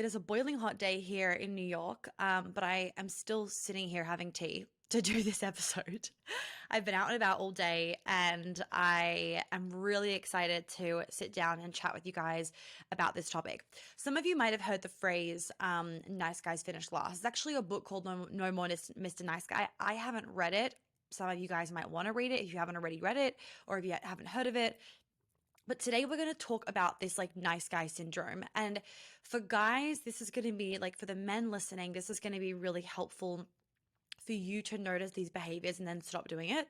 it is a boiling hot day here in New York, but I am still sitting here having tea to do this episode. I've been out and about all day and I am really excited to sit down and chat with you guys about this topic. Some of you might have heard the phrase, nice guys finish last. It's actually a book called No More Mr. Nice Guy. I haven't read it. Some of you guys might want to read it if you haven't already read it or if you haven't heard of it. But today we're going to talk about this like nice guy syndrome. And for guys, this is going to be like, for the men listening, this is going to be really helpful for you to notice these behaviors and then stop doing it.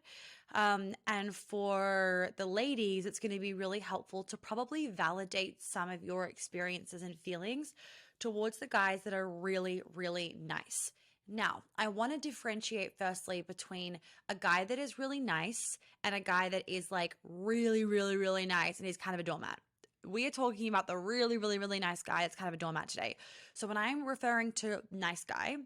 And for the ladies, it's going to be really helpful to probably validate some of your experiences and feelings towards the guys that are really, really nice. Now, I want to differentiate firstly between a guy that is really nice and a guy that is like really, really, really nice and he's kind of a doormat. We are talking about the really, really, really nice guy that's kind of a doormat today. So when I'm referring to nice guy,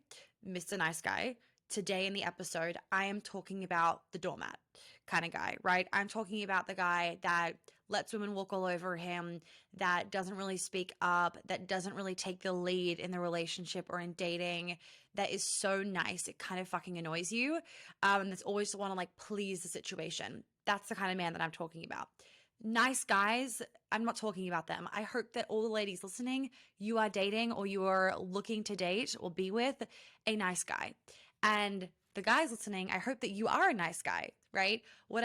Mr. Nice Guy, today in the episode, I am talking about the doormat kind of guy, right? I'm talking about the guy that lets women walk all over him, that doesn't really speak up, that doesn't really take the lead in the relationship or in dating, that is so nice, it kind of fucking annoys you. And that's always want to like please the situation. That's the kind of man that I'm talking about. Nice guys, I'm not talking about them. I hope that all the ladies listening, you are dating or you are looking to date or be with a nice guy. And the guys listening, I hope that you are a nice guy, right? What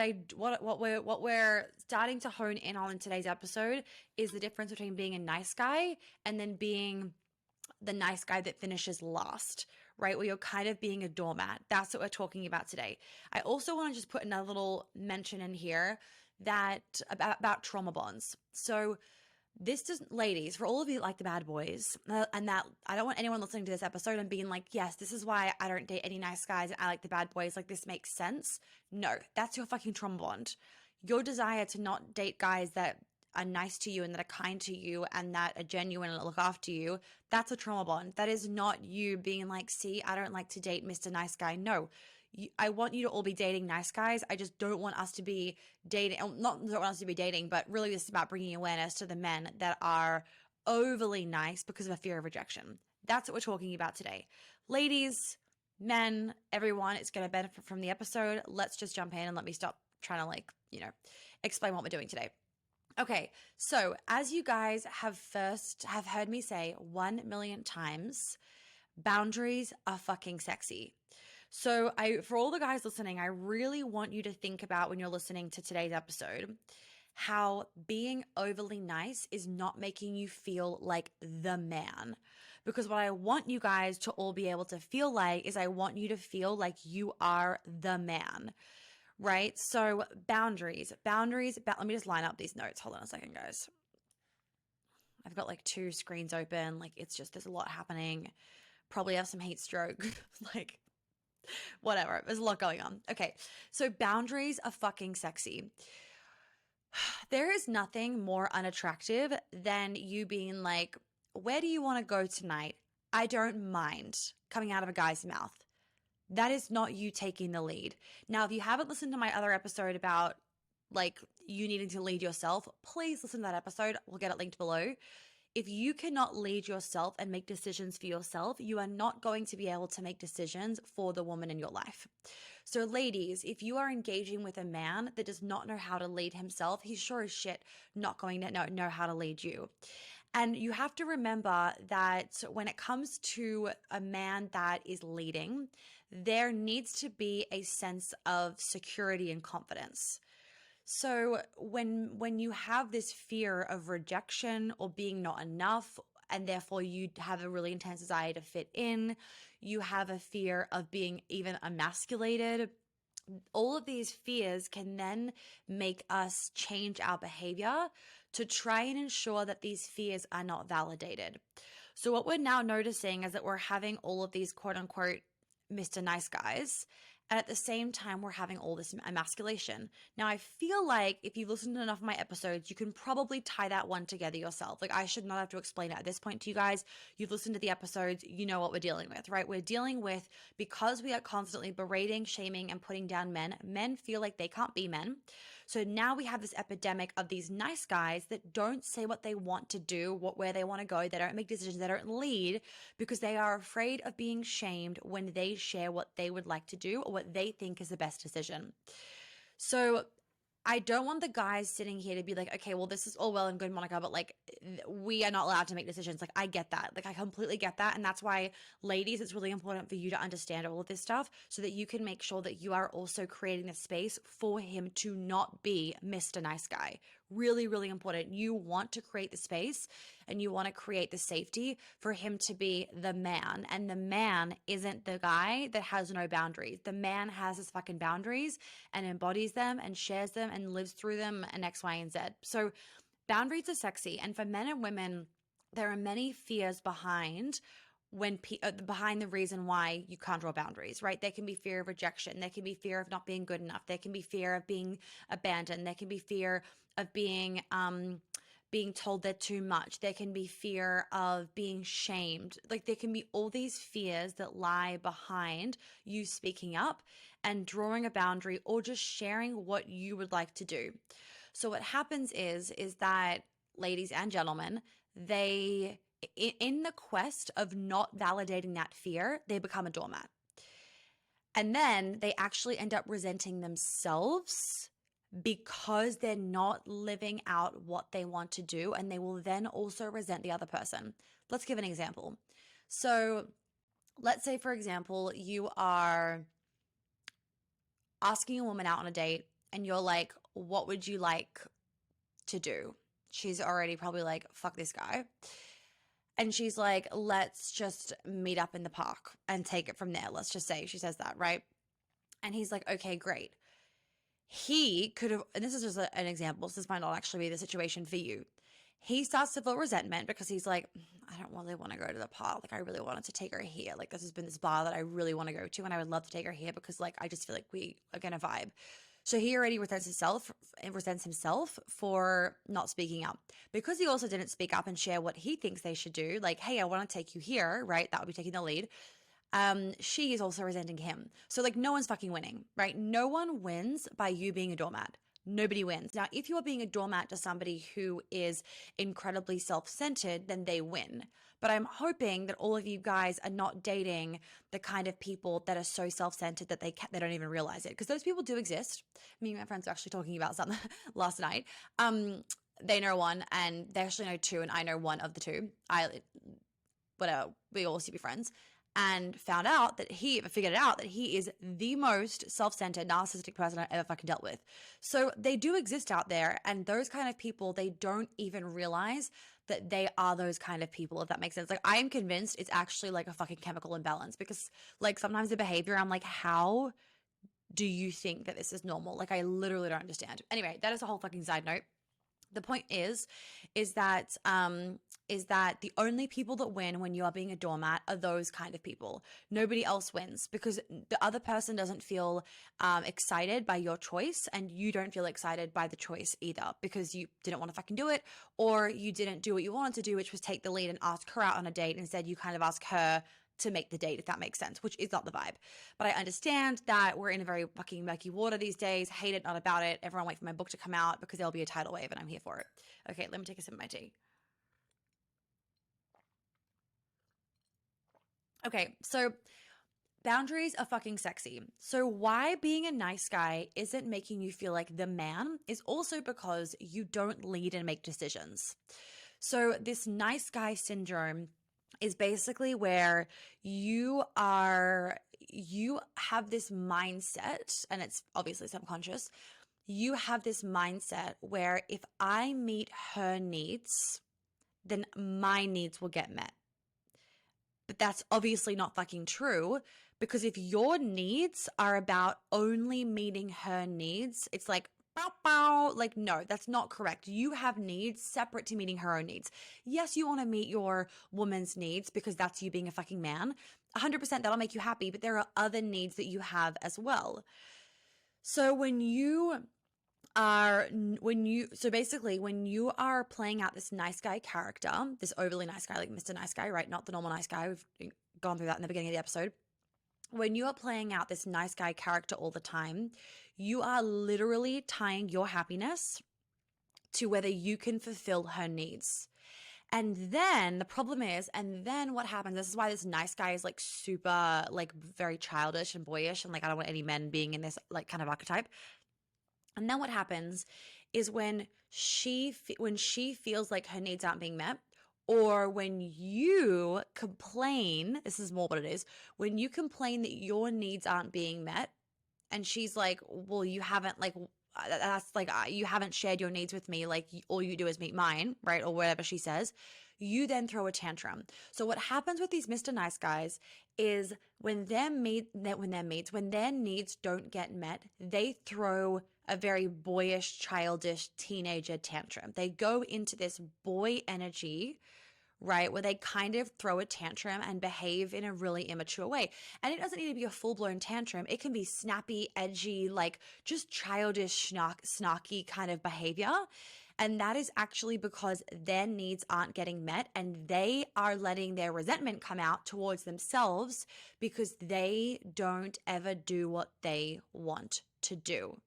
we're starting to hone in on in today's episode is the difference between being a nice guy and then being the nice guy that finishes last, right? Where you're kind of being a doormat. That's what we're talking about today. I also want to just put another little mention in here that about trauma bonds. So this doesn't, ladies, for all of you like the bad boys, and that I don't want anyone listening to this episode and being like, yes, this is why I don't date any nice guys and I like the bad boys. Like this makes sense. No, that's your fucking trauma bond. Your desire to not date guys that are nice to you and that are kind to you and that are genuine and look after you, that's a trauma bond. That is not you being like, see, I don't like to date Mr. Nice Guy. No, I want you to all be dating nice guys. I just don't want us to be dating, not don't want us to be dating, but really this is about bringing awareness to the men that are overly nice because of a fear of rejection. That's what we're talking about today. Ladies, men, everyone, it's going to benefit from the episode. Let's just jump in and let me stop trying to like, explain what we're doing today. Okay, so as you guys have heard me say 1,000,000 times, boundaries are fucking sexy. So for all the guys listening, I really want you to think about when you're listening to today's episode, how being overly nice is not making you feel like the man. Because what I want you guys to all be able to feel like is I want you to feel like you are the man. Right? So boundaries, let me just line up these notes. Hold on a second, guys. I've got like 2 screens open. Like it's just, there's a lot happening. Probably have some heat stroke. Like whatever. There's a lot going on. Okay. So boundaries are fucking sexy. There is nothing more unattractive than you being like, where do you want to go tonight? I don't mind, coming out of a guy's mouth. That is not you taking the lead. Now, if you haven't listened to my other episode about like you needing to lead yourself, please listen to that episode. We'll get it linked below. If you cannot lead yourself and make decisions for yourself, you are not going to be able to make decisions for the woman in your life. So ladies, if you are engaging with a man that does not know how to lead himself, he's sure as shit not going to know how to lead you. And you have to remember that when it comes to a man that is leading, there needs to be a sense of security and confidence. So when you have this fear of rejection or being not enough, and therefore you have a really intense desire to fit in, you have a fear of being even emasculated, all of these fears can then make us change our behavior to try and ensure that these fears are not validated. So what we're now noticing is that we're having all of these quote unquote Mr. Nice Guys, and at the same time, we're having all this emasculation. Now, I feel like if you've listened to enough of my episodes, you can probably tie that one together yourself. Like I should not have to explain it at this point to you guys. You've listened to the episodes, you know what we're dealing with, right? We're dealing with, because we are constantly berating, shaming, and putting down men, men feel like they can't be men. So now we have this epidemic of these nice guys that don't say what they want to do, where they want to go. They don't make decisions. They don't lead because they are afraid of being shamed when they share what they would like to do or what they think is the best decision. So I don't want the guys sitting here to be like, okay, well, this is all well and good, Monica, but like, we are not allowed to make decisions. Like, I get that. Like, I completely get that. And that's why, ladies, it's really important for you to understand all of this stuff so that you can make sure that you are also creating a space for him to not be Mr. Nice Guy. Really, really important. You want to create the space and you want to create the safety for him to be the man. And the man isn't the guy that has no boundaries. The man has his fucking boundaries and embodies them and shares them and lives through them and X, Y, and Z. So boundaries are sexy. And for men and women, there are many fears behind behind the reason why you can't draw boundaries, right? There can be fear of rejection. There can be fear of not being good enough. There can be fear of being abandoned. There can be fear of being told they're too much. There can be fear of being shamed. Like, there can be all these fears that lie behind you speaking up and drawing a boundary or just sharing what you would like to do. So what happens is that, ladies and gentlemen, they, in the quest of not validating that fear, they become a doormat. And then they actually end up resenting themselves because they're not living out what they want to do. And they will then also resent the other person. Let's give an example. So let's say, for example, you are asking a woman out on a date and you're like, what would you like to do? She's already probably like, fuck this guy. And she's like, let's just meet up in the park and take it from there. Let's just say she says that, right? And he's like, okay, great. He could have, and this is just an example, so this might not actually be the situation for you. He starts to feel resentment because he's like, I don't really want to go to the park. Like, I really wanted to take her here. Like, this has been this bar that I really want to go to, and I would love to take her here because, like, I just feel like we are going to vibe. So he already resents himself for not speaking up, because he also didn't speak up and share what he thinks they should do. Like, hey, I want to take you here, right? That would be taking the lead. She is also resenting him. So, like, no one's fucking winning, right? No one wins by you being a doormat. Nobody wins. Now, if you're being a doormat to somebody who is incredibly self-centered, then they win. But I'm hoping that all of you guys are not dating the kind of people that are so self-centered that they don't even realize it. Because those people do exist. Me and my friends were actually talking about something last night. They know one, and they actually know two, and I know one of the two. We all used to be friends. And figured out that he is the most self-centered, narcissistic person I've ever fucking dealt with. So they do exist out there, and those kind of people, they don't even realize that they are those kind of people, if that makes sense. Like, I am convinced it's actually like a fucking chemical imbalance, because, like, sometimes the behavior, I'm like, how do you think that this is normal? Like, I literally don't understand. Anyway, that is a whole fucking side note. The point is that the only people that win when you are being a doormat are those kind of people. Nobody else wins, because the other person doesn't feel excited by your choice, and you don't feel excited by the choice either, because you didn't want to fucking do it, or you didn't do what you wanted to do, which was take the lead and ask her out on a date. Instead, you kind of ask her to make the date, if that makes sense, which is not the vibe. But I understand that we're in a very fucking murky water these days. Hate it, not about it. Everyone wait for my book to come out, because there'll be a tidal wave, and I'm here for it. Okay, let me take a sip of my tea. Okay, so boundaries are fucking sexy. So why being a nice guy isn't making you feel like the man is also because you don't lead and make decisions. So this nice guy syndrome is basically where you have this mindset, and it's obviously subconscious. You have this mindset where if I meet her needs, then my needs will get met. But that's obviously not fucking true, because if your needs are about only meeting her needs, it's like, bow, bow. Like, no, that's not correct. You have needs separate to meeting her own needs. Yes, you want to meet your woman's needs because that's you being a fucking man. 100% that'll make you happy, but there are other needs that you have as well. So when you are playing out this nice guy character, this overly nice guy, like Mr. Nice Guy, right? Not the normal nice guy. We've gone through that in the beginning of the episode. when you are playing out this nice guy character all the time, you are literally tying your happiness to whether you can fulfill her needs. And then the problem is, and then what happens, this is why this nice guy is like super, like very childish and boyish. And like, I don't want any men being in this like kind of archetype. And then what happens is when she feels like her needs aren't being met, or when you complain, this is more what it is, when you complain that your needs aren't being met, and she's like, well, you haven't like that's like you haven't shared your needs with me, like all you do is meet mine, right? Or whatever she says, you then throw a tantrum. So what happens with these Mr. Nice guys is when their needs don't get met, they throw a very boyish, childish teenager tantrum. They go into this boy energy, right? Where they kind of throw a tantrum and behave in a really immature way. And it doesn't need to be a full blown tantrum. It can be snappy, edgy, like just childish, snarky kind of behavior. And that is actually because their needs aren't getting met and they are letting their resentment come out towards themselves because they don't ever do what they want to do.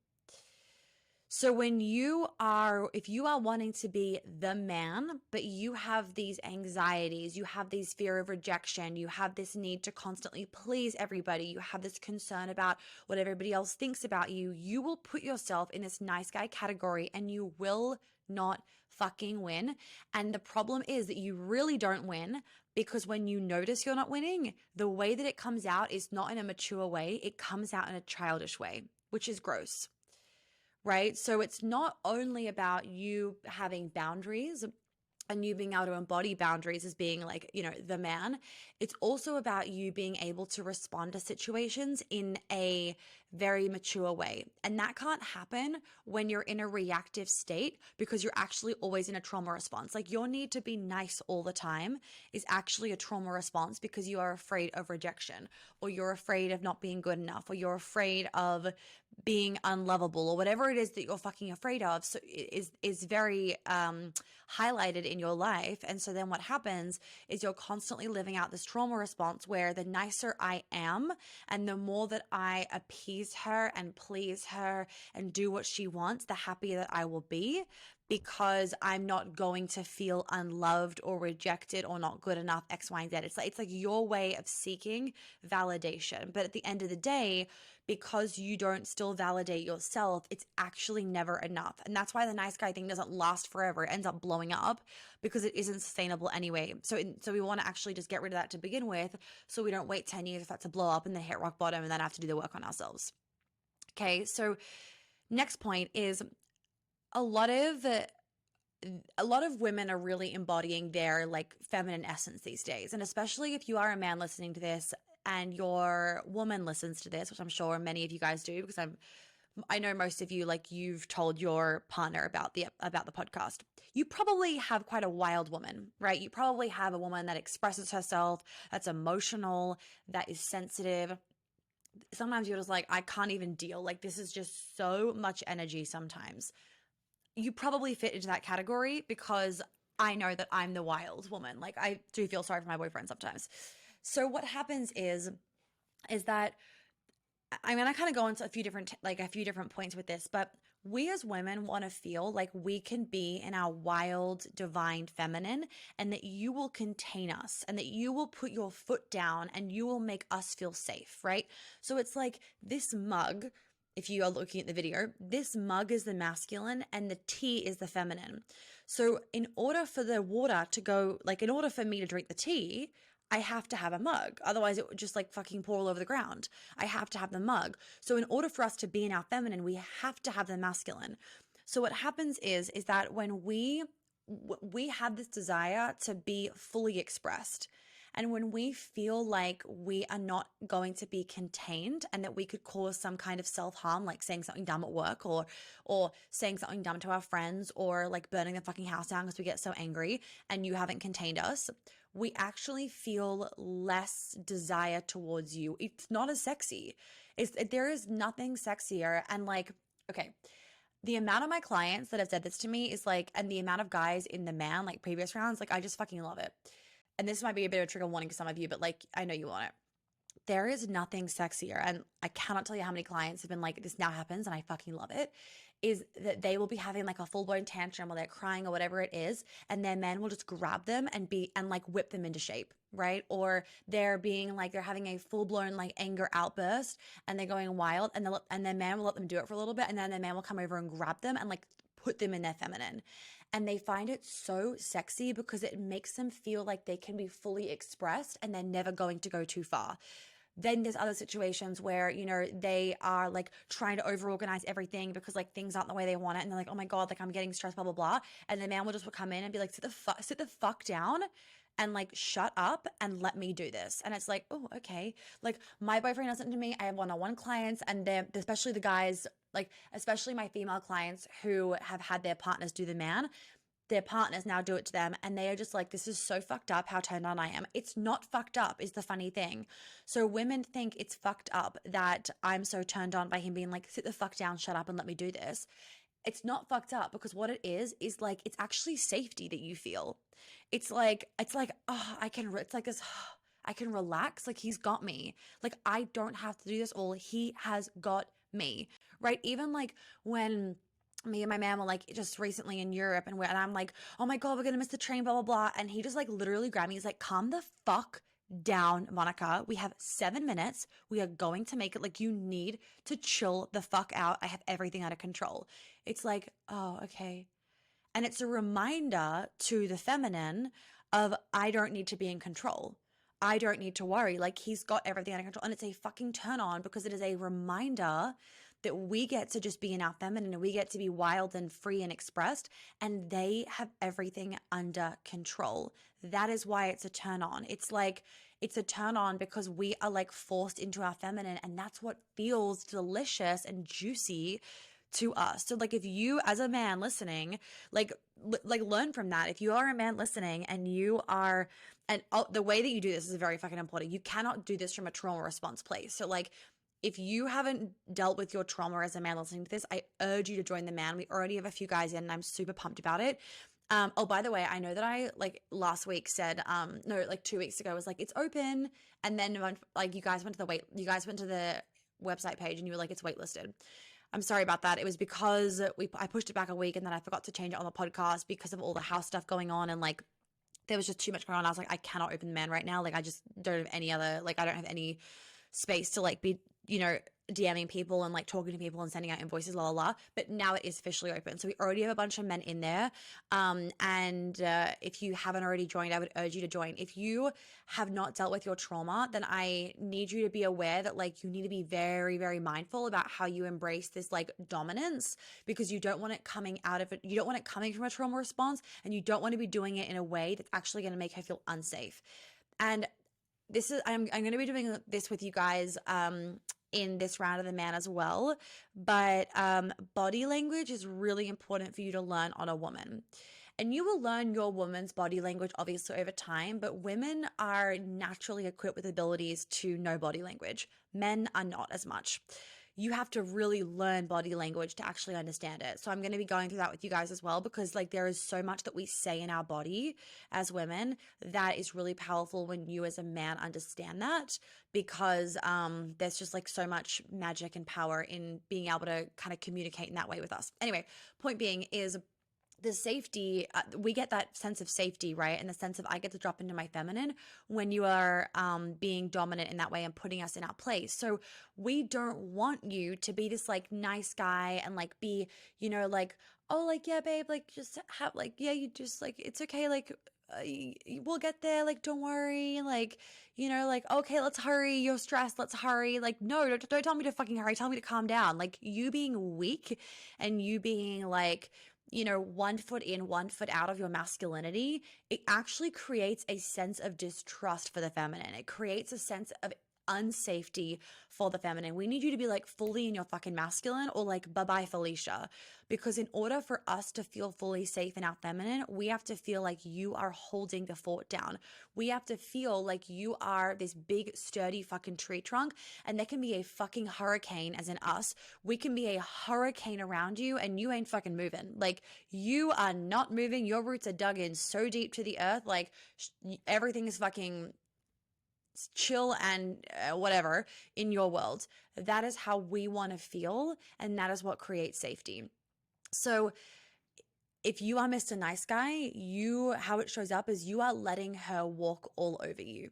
So if you are wanting to be the man, but you have these anxieties, you have these fear of rejection, you have this need to constantly please everybody, you have this concern about what everybody else thinks about you, you will put yourself in this nice guy category and you will not fucking win. And the problem is that you really don't win because when you notice you're not winning, the way that it comes out is not in a mature way. It comes out in a childish way, which is gross. Right? So it's not only about you having boundaries and you being able to embody boundaries as being like, the man. It's also about you being able to respond to situations in a very mature way. And that can't happen when you're in a reactive state because you're actually always in a trauma response. Like your need to be nice all the time is actually a trauma response because you are afraid of rejection, or you're afraid of not being good enough, or you're afraid of being unlovable, or whatever it is that you're fucking afraid of. So is very highlighted in your life. And so then what happens is you're constantly living out this trauma response where the nicer I am and the more that I appease her and please her and do what she wants, the happier that I will be, because I'm not going to feel unloved or rejected or not good enough, X, Y, and Z. It's like your way of seeking validation. But at the end of the day, because you don't still validate yourself, it's actually never enough. And that's why the nice guy thing doesn't last forever. It ends up blowing up because it isn't sustainable anyway. So we want to actually just get rid of that to begin with, so we don't wait 10 years for that to blow up and then hit rock bottom and then have to do the work on ourselves. Okay, so next point is a lot of women are really embodying their like feminine essence these days. And especially if you are a man listening to this and your woman listens to this, which I'm sure many of you guys do, because I know most of you, like you've told your partner about the podcast. You probably have quite a wild woman, right? You probably have a woman that expresses herself, that's emotional, that is sensitive. Sometimes you're just like, I can't even deal. Like this is just so much energy sometimes. You probably fit into that category because I know that I'm the wild woman. Like I do feel sorry for my boyfriend sometimes. So what happens is that I'm going to kind of go into a few different points with this, but we as women want to feel like we can be in our wild, divine feminine, and that you will contain us and that you will put your foot down and you will make us feel safe, right? So it's like this mug. If you are looking at the video, this mug is the masculine and the tea is the feminine. So in order for the water to go, like in order for me to drink the tea, I have to have a mug. Otherwise it would just like fucking pour all over the ground. I have to have the mug. So in order for us to be in our feminine, we have to have the masculine. So what happens is that when we have this desire to be fully expressed, and when we feel like we are not going to be contained and that we could cause some kind of self-harm, like saying something dumb at work or saying something dumb to our friends or like burning the fucking house down because we get so angry and you haven't contained us, we actually feel less desire towards you. It's not as sexy. There is nothing sexier. And like, okay, the amount of my clients that have said this to me is like, and the amount of guys in the man, like previous rounds, like I just fucking love it. And this might be a bit of a trigger warning to some of you, but like, I know you want it. There is nothing sexier, and I cannot tell you how many clients have been like, this now happens, and I fucking love it, is that they will be having like a full-blown tantrum or they're crying or whatever it is, and their man will just grab them and like whip them into shape, right? Or they're being like, they're having a full-blown like anger outburst and they're going wild, and and their man will let them do it for a little bit, and then their man will come over and grab them and like put them in their feminine. And they find it so sexy because it makes them feel like they can be fully expressed and they're never going to go too far. Then there's other situations where, they are like trying to over organize everything because like things aren't the way they want it. And they're like, oh my God, like I'm getting stressed, blah, blah, blah. And the man will just come in and be like, sit the fuck down and like shut up and let me do this. And it's like, oh, okay. Like my boyfriend does it to me. I have one-on-one clients, and they're, especially the guys, like especially my female clients who have had their partners do the man, their partners now do it to them, and they are just like, this is so fucked up how turned on I am. It's not fucked up is the funny thing. So women think it's fucked up that I'm so turned on by him being like, sit the fuck down, shut up and let me do this. It's not fucked up, because what it is like, it's actually safety that you feel. It's like, oh, it's like this, I can relax. Like he's got me. Like I don't have to do this all. He has got me, right? Even like when me and my man were like just recently in Europe, and I'm like, oh my God, we're gonna miss the train, blah, blah, blah. And he just like literally grabbed me. He's like, calm the fuck down, Monica. We have 7 minutes. We are going to make it. Like, you need to chill the fuck out. I have everything under control. It's like, oh, okay. And it's a reminder to the feminine of, I don't need to be in control. I don't need to worry. Like he's got everything under control. And it's a fucking turn on, because it is a reminder that we get to just be in our feminine and we get to be wild and free and expressed, and they have everything under control. That is why it's a turn on. It's like, it's a turn on because we are like forced into our feminine, and that's what feels delicious and juicy to us. So like if you as a man listening, like learn from that. If you are a man listening and you are, and the way that you do this is very fucking important. You cannot do this from a trauma response place. So like, if you haven't dealt with your trauma as a man listening to this, I urge you to join the man. We already have a few guys in, and I'm super pumped about it. Oh, by the way, I know that I like last week said, no, like 2 weeks ago, I was like, it's open. And then like you guys went to the website page and you were like, it's waitlisted. I'm sorry about that. It was because I pushed it back a week, and then I forgot to change it on the podcast because of all the house stuff going on, and like there was just too much going on. I was like, I cannot open the man right now. Like I just don't have any other, like I don't have any space to like be, DMing people and like talking to people and sending out invoices, la la la. But now it is officially open. So we already have a bunch of men in there. And if you haven't already joined, I would urge you to join. If you have not dealt with your trauma, then I need you to be aware that like you need to be very, very mindful about how you embrace this like dominance, because you don't want it coming out of it. You don't want it coming from a trauma response, and you don't want to be doing it in a way that's actually going to make her feel unsafe. And I'm going to be doing this with you guys in this round of the man as well. But body language is really important for you to learn on a woman. And you will learn your woman's body language obviously over time, but women are naturally equipped with abilities to know body language. Men are not as much. You have to really learn body language to actually understand it. So I'm going to be going through that with you guys as well, because like there is so much that we say in our body as women that is really powerful when you as a man understand that, because there's just like so much magic and power in being able to kind of communicate in that way with us. Anyway, point being is the safety, we get that sense of safety, right? And the sense of I get to drop into my feminine when you are being dominant in that way and putting us in our place. So we don't want you to be this like nice guy and like be, like, oh, like, yeah, babe, like just have like, yeah, you just like, it's okay. Like, we'll get there. Like, don't worry. Like, like, okay, let's hurry. You're stressed. Let's hurry. Like, no, don't tell me to fucking hurry. Tell me to calm down. Like you being weak and you being like, 1 foot in, 1 foot out of your masculinity, it actually creates a sense of distrust for the feminine. It creates a sense of unsafety for the feminine. We need you to be like fully in your fucking masculine, or like bye-bye Felicia, because in order for us to feel fully safe in our feminine, we have to feel like you are holding the fort down. We have to feel like you are this big sturdy fucking tree trunk, and there can be a fucking hurricane, as in us. We can be a hurricane around you and you ain't fucking moving. Like you are not moving. Your roots are dug in so deep to the earth. Like everything is fucking chill and whatever in your world. That is how we want to feel, and that is what creates safety. So if you are Mr. Nice Guy, how it shows up is you are letting her walk all over you.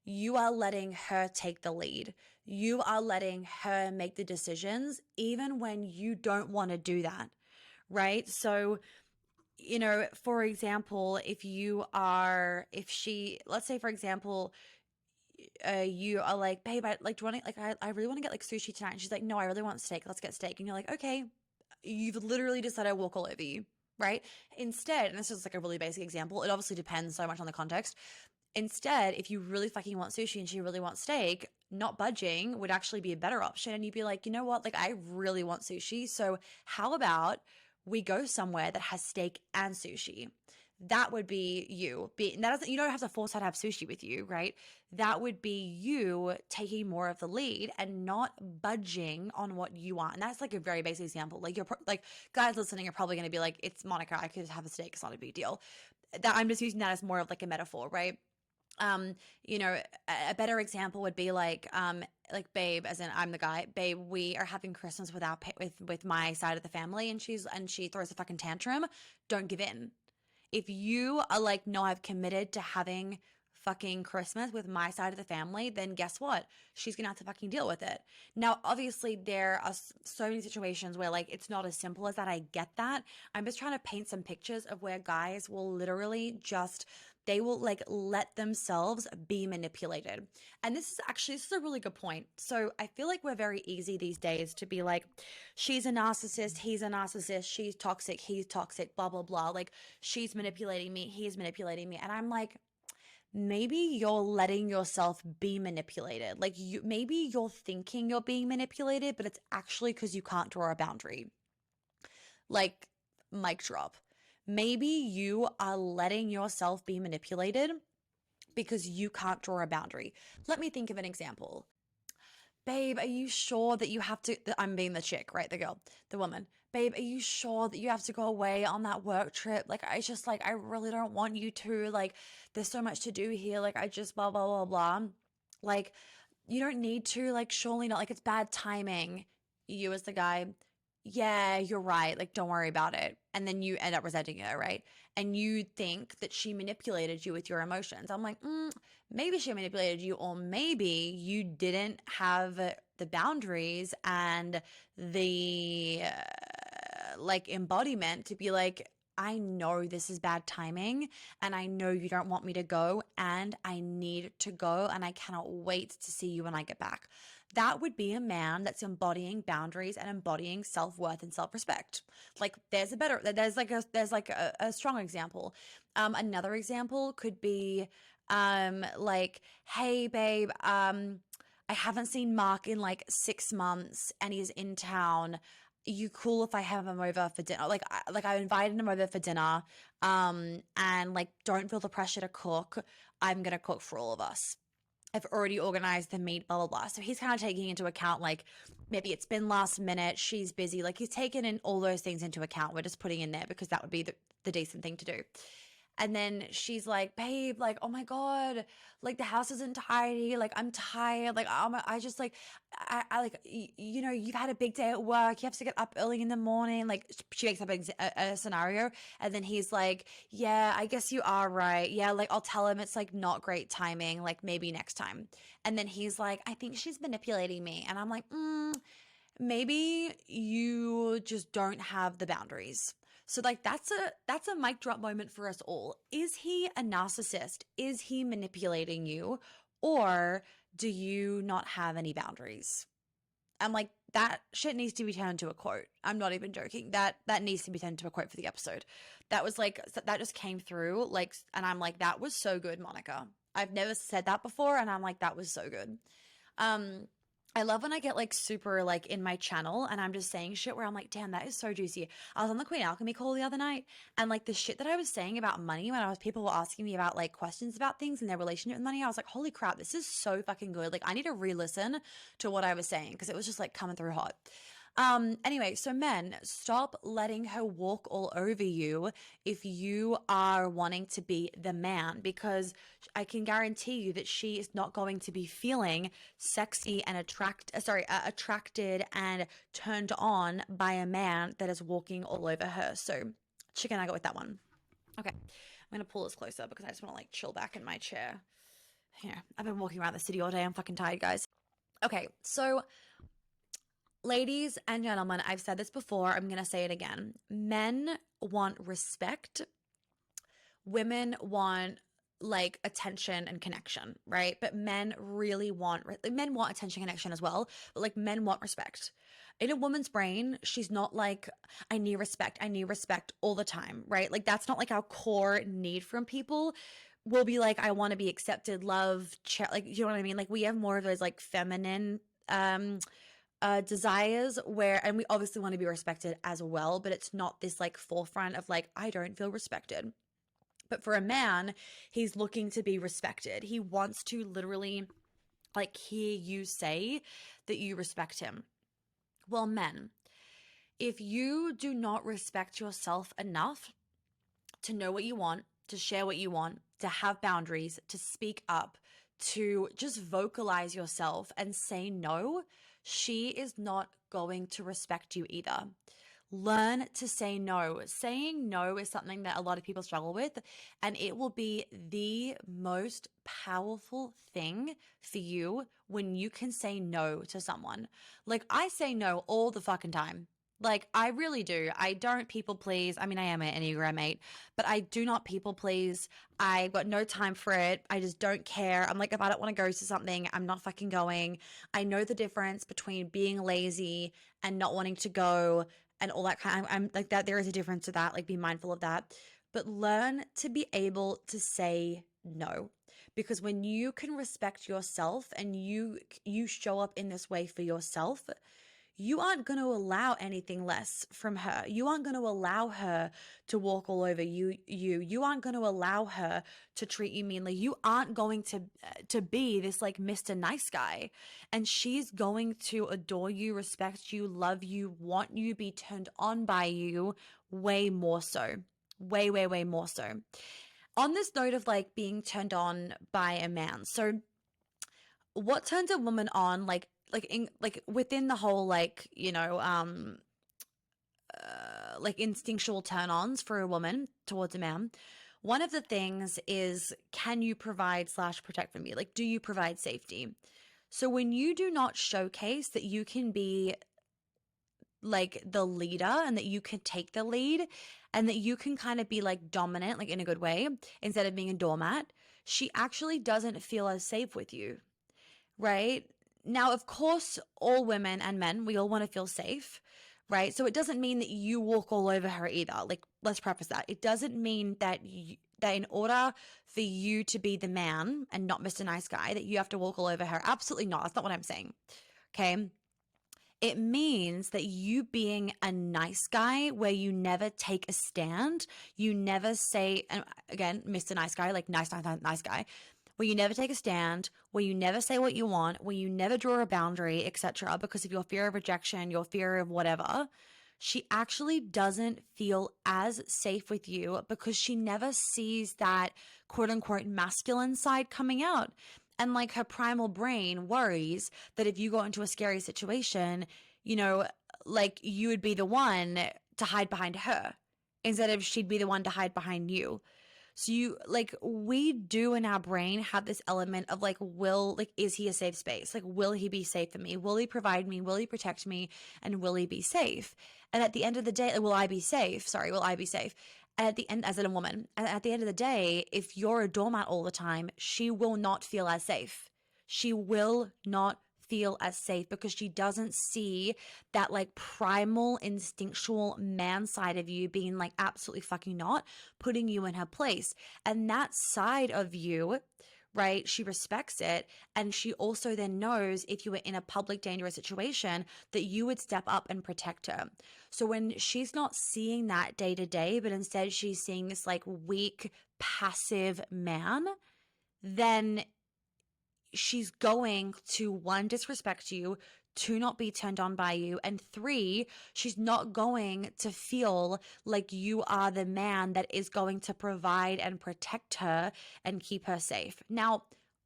You are letting her take the lead. You are letting her make the decisions, even when you don't want to do that, right? So, for example, let's say, for example, you are like, babe, do you want to, I really want to get like sushi tonight. And she's like, no, I really want steak. Let's get steak. And you're like, okay, you've literally decided to walk all over you, right? Instead, and this is like a really basic example, it obviously depends so much on the context. Instead, if you really fucking want sushi and she really wants steak, not budging would actually be a better option. And you'd be like, you know what? Like, I really want sushi. So how about we go somewhere that has steak and sushi? That would be you. You don't have to force her to have sushi with you, right? That would be you taking more of the lead and not budging on what you want. And that's like a very basic example. Like guys listening are probably going to be like, it's Monica. I could have a steak. It's not a big deal. That I'm just using that as more of like a metaphor, right? A better example would be like babe, as in I'm the guy, babe, we are having Christmas with my side of the family, and she throws a fucking tantrum. Don't give in. If you are like, no, I've committed to having fucking Christmas with my side of the family, then guess what? She's gonna have to fucking deal with it. Now, obviously, there are so many situations where like it's not as simple as that. I get that. I'm just trying to paint some pictures of where guys will literally they will like let themselves be manipulated. And this is a really good point. So I feel like we're very easy these days to be like, she's a narcissist, he's a narcissist, she's toxic, he's toxic, blah, blah, blah. Like, she's manipulating me, he's manipulating me. And I'm like, maybe you're letting yourself be manipulated. Like, maybe you're thinking you're being manipulated, but it's actually because you can't draw a boundary. Like, mic drop. Maybe you are letting yourself be manipulated because you can't draw a boundary. Let me think of an example. Babe, are you sure that you have to, I'm being the chick, right? The girl, the woman. Babe, are you sure that you have to go away on that work trip? Like, I really don't want you to. Like, there's so much to do here. Like, I just blah, blah, blah, blah. Like, you don't need to. Like, surely not. Like, it's bad timing. You as the guy, yeah, you're right. Like, don't worry about it. And then you end up resenting her, right? And you think that she manipulated you with your emotions. I'm like, maybe she manipulated you, or maybe you didn't have the boundaries and the embodiment to be like, I know this is bad timing, and I know you don't want me to go, and I need to go, and I cannot wait to see you when I get back. That would be a man that's embodying boundaries and embodying self-worth and self-respect. Like, there's a strong example. Another example could be like, hey babe, I haven't seen Mark in like 6 months and he's in town. You cool if I have him over for dinner? I invited him over for dinner, and like, don't feel the pressure to cook. I'm gonna cook for all of us. I've already organized the meat, blah, blah, blah. So he's kind of taking into account, like, maybe it's been last minute, she's busy. Like, he's taken in all those things into account. We're just putting in there because that would be the decent thing to do. And then she's like, babe, like, oh my God, like, the house isn't tidy. Like, I'm tired. Like, I just like, I like, you've had a big day at work. You have to get up early in the morning. Like, she makes up a scenario. And then he's like, yeah, I guess you are right. Yeah. Like, I'll tell him it's like not great timing. Like, maybe next time. And then he's like, I think she's manipulating me. And I'm like, maybe you just don't have the boundaries. So like, that's a mic drop moment for us all. Is he a narcissist? Is he manipulating you? Or do you not have any boundaries? I'm like, that shit needs to be turned into a quote. I'm not even joking. That needs to be turned into a quote for the episode. That was like, that just came through, like, and I'm like, that was so good, Monica. I've never said that before, and I'm like, that was so good. I love when I get like super like in my channel and I'm just saying shit where I'm like, damn, that is so juicy. I was on the Queen Alchemy call the other night, and like the shit that I was saying about money when people were asking me about like questions about things and their relationship with money, I was like, holy crap, this is so fucking good. Like, I need to re-listen to what I was saying because it was just like coming through hot. Anyway, so men, stop letting her walk all over you if you are wanting to be the man, because I can guarantee you that she is not going to be feeling sexy and attracted and turned on by a man that is walking all over her. So chicken nugget with that one. Okay, I'm gonna pull this closer because I just want to like chill back in my chair. Yeah, I've been walking around the city all day. I'm fucking tired, guys. Okay, so ladies and gentlemen, I've said this before, I'm going to say it again. Men want respect. Women want like attention and connection, right? But men really want attention and connection as well, but like men want respect. In a woman's brain, she's not like, I need respect all the time, right? Like that's not like our core need from people. We'll be like, I want to be accepted, loved, like, you know what I mean? Like we have more of those like feminine desires where, and we obviously want to be respected as well, but it's not this like forefront of like, I don't feel respected. But for a man, he's looking to be respected. He wants to literally like hear you say that you respect him. Well, men, if you do not respect yourself enough to know what you want, to share what you want, to have boundaries, to speak up, to just vocalize yourself and say no, she is not going to respect you either. Learn to say no. Saying no is something that a lot of people struggle with, and it will be the most powerful thing for you when you can say no to someone. Like I say no all the fucking time. Like I really do. I don't people please. I mean, I am an Enneagram 8, but I do not people please. I got no time for it. I just don't care. I'm like, if I don't want to go to something, I'm not fucking going. I know the difference between being lazy and not wanting to go and all that kind of, I'm like that. There is a difference to that. Like be mindful of that, but learn to be able to say no. Because when you can respect yourself and you show up in this way for yourself, you aren't going to allow anything less from her. You aren't going to allow her to walk all over you aren't going to allow her to treat you meanly. You aren't going to be this like Mr. Nice Guy, and she's going to adore you, respect you, love you, want you, be turned on by you way more so. Way more so. On this note of like being turned on by a man. So what turns a woman on, like within the whole like, you know, like instinctual turn-ons for a woman towards a man, one of the things is, can you provide / protect for me? Like, do you provide safety? So when you do not showcase that you can be like the leader and that you can take the lead and that you can kind of be like dominant, like in a good way, instead of being a doormat, she actually doesn't feel as safe with you, right? Now, of course, all women and men, we all want to feel safe, right? So it doesn't mean that you walk all over her either. Like, let's preface that. It doesn't mean that that in order for you to be the man and not Mr. Nice Guy, that you have to walk all over her. Absolutely not. That's not what I'm saying. Okay. It means that you being a nice guy where you never take a stand, you never say, and again, Mr. Nice Guy, like nice guy, where you never take a stand, where you never say what you want, where you never draw a boundary, etc., because of your fear of rejection, your fear of whatever, she actually doesn't feel as safe with you because she never sees that quote unquote masculine side coming out. And like her primal brain worries that if you got into a scary situation, you know, like you would be the one to hide behind her instead of she'd be the one to hide behind you. So you like, we do in our brain have this element of like, is he a safe space? Like, will he be safe for me? Will he provide me? Will he protect me? And will he be safe? And at the end of the day, will I be safe? Will I be safe? And at the end, as a woman, and at the end of the day, if you're a doormat all the time, she will not feel as safe. She will not feel as safe because she doesn't see that like primal instinctual man side of you being like absolutely fucking not, putting you in her place. And that side of you, right, she respects it. And she also then knows if you were in a public dangerous situation that you would step up and protect her. So when she's not seeing that day to day, but instead she's seeing this like weak, passive man, then she's going to, one, disrespect you, to not be turned on by you. And 3, she's not going to feel like you are the man that is going to provide and protect her and keep her safe. Now,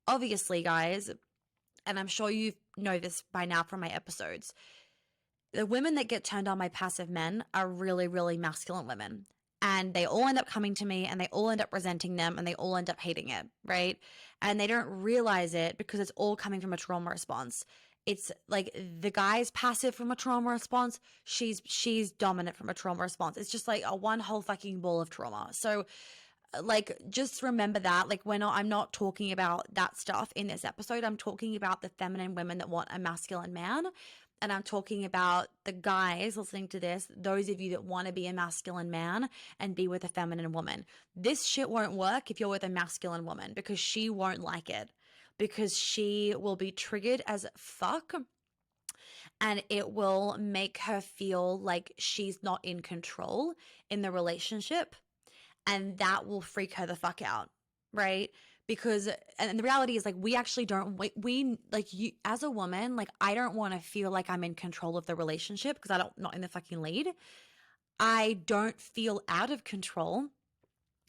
obviously, guys, and I'm sure you know this by now from my episodes, the women that get turned on by passive men are really, really masculine women. And they all end up coming to me and they all end up resenting them and they all end up hating it, right? And they don't realize it because it's all coming from a trauma response. It's like the guy's passive from a trauma response. She's dominant from a trauma response. It's just like a one whole fucking ball of trauma. So like, just remember that. Like, I'm not talking about that stuff in this episode. I'm talking about the feminine women that want a masculine man. And I'm talking about the guys listening to this, those of you that want to be a masculine man and be with a feminine woman. This shit won't work if you're with a masculine woman because she won't like it, because she will be triggered as fuck and it will make her feel like she's not in control in the relationship. And that will freak her the fuck out, right? Because, and the reality is, like, we actually don't, we like, you as a woman, like, I don't want to feel like I'm in control of the relationship because not in the fucking lead. I don't feel out of control.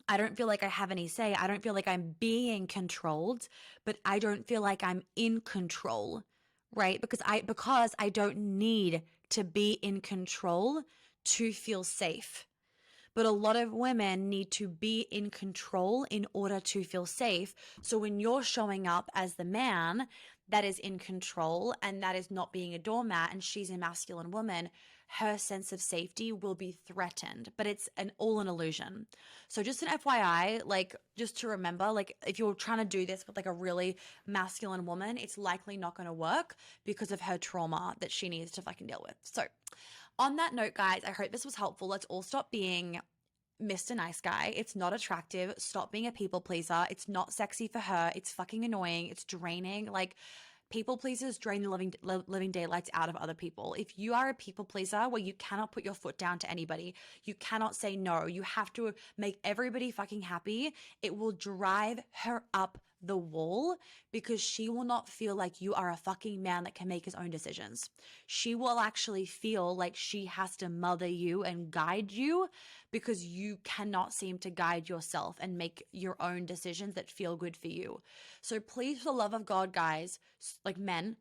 I don't feel like I have any say. I don't feel like I'm being controlled, but I don't feel like I'm in control, right? Because I don't need to be in control to feel safe. But a lot of women need to be in control in order to feel safe. So when you're showing up as the man that is in control and that is not being a doormat and she's a masculine woman, her sense of safety will be threatened, but it's all an illusion. So just an FYI, like, just to remember, like, if you're trying to do this with like a really masculine woman, it's likely not going to work because of her trauma that she needs to fucking deal with. So on that note, guys, I hope this was helpful. Let's all stop being Mr. Nice Guy. It's not attractive. Stop being a people pleaser. It's not sexy for her. It's fucking annoying. It's draining. Like, people pleasers drain the living daylights out of other people. If you are a people pleaser where you cannot put your foot down to anybody, you cannot say no, you have to make everybody fucking happy, it will drive her up the wall because she will not feel like you are a fucking man that can make his own decisions. She will actually feel like she has to mother you and guide you because you cannot seem to guide yourself and make your own decisions that feel good for you. So please, for the love of God, guys, like men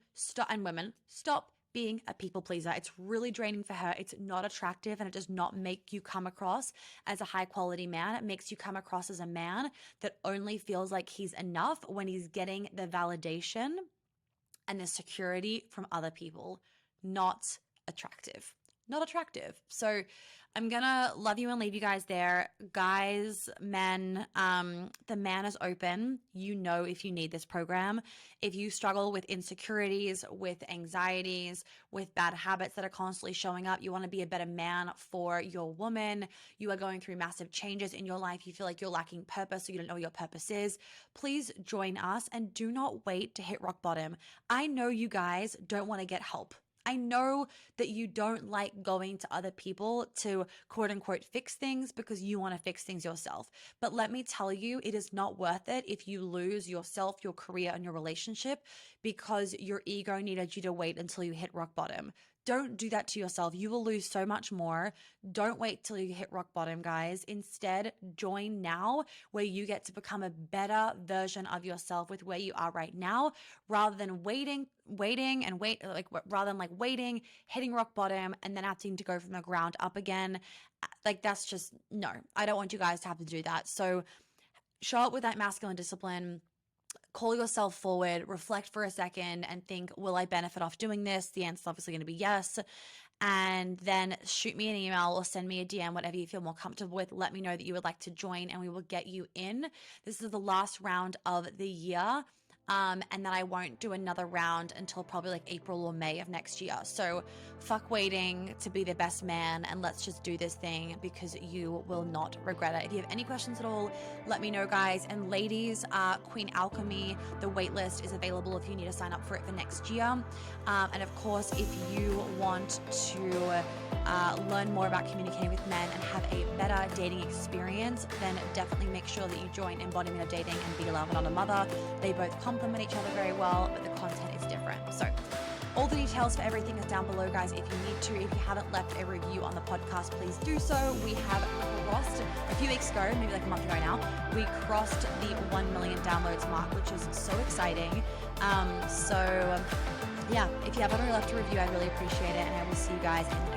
and women, stop being a people pleaser. It's really draining for her. It's not attractive and it does not make you come across as a high quality man. It makes you come across as a man that only feels like he's enough when he's getting the validation and the security from other people. Not attractive. Not attractive. So I'm gonna love you and leave you guys there. Guys, men, the man is open. You know, if you need this program, if you struggle with insecurities, with anxieties, with bad habits that are constantly showing up, you want to be a better man for your woman, you are going through massive changes in your life, you feel like you're lacking purpose, so you don't know what your purpose is, please join us and do not wait to hit rock bottom. I know you guys don't want to get help. I know that you don't like going to other people to quote unquote fix things because you want to fix things yourself. But let me tell you, it is not worth it if you lose yourself, your career, and your relationship because your ego needed you to wait until you hit rock bottom. Don't do that to yourself. You will lose so much more. Don't wait till you hit rock bottom, guys. Instead, join now where you get to become a better version of yourself with where you are right now, rather than waiting, hitting rock bottom and then having to go from the ground up again. Like, that's just, no, I don't want you guys to have to do that. So show up with that masculine discipline. Call yourself forward, reflect for a second and think, will I benefit off doing this? The answer is obviously going to be yes. And then shoot me an email or send me a DM, whatever you feel more comfortable with. Let me know that you would like to join and we will get you in. This is the last round of the year. And then I won't do another round until probably like April or May of next year. So fuck waiting to be the best man and let's just do this thing because you will not regret it. If you have any questions at all, let me know, guys. And ladies, Queen Alchemy, the waitlist is available if you need to sign up for it for next year. And of course, if you want to learn more about communicating with men and have a better dating experience, then definitely make sure that you join Embodiment of Dating and Be a Lover Not a Mother. They both complement each other very well, but the content is different. So All the details for everything is down below, guys. If you need to, if you haven't left a review on the podcast, please do so. We have crossed a few weeks ago, maybe like a month ago now, we crossed the 1 million downloads mark, which is so exciting. Yeah, if you haven't already left a review, I really appreciate it, and I will see you guys in the next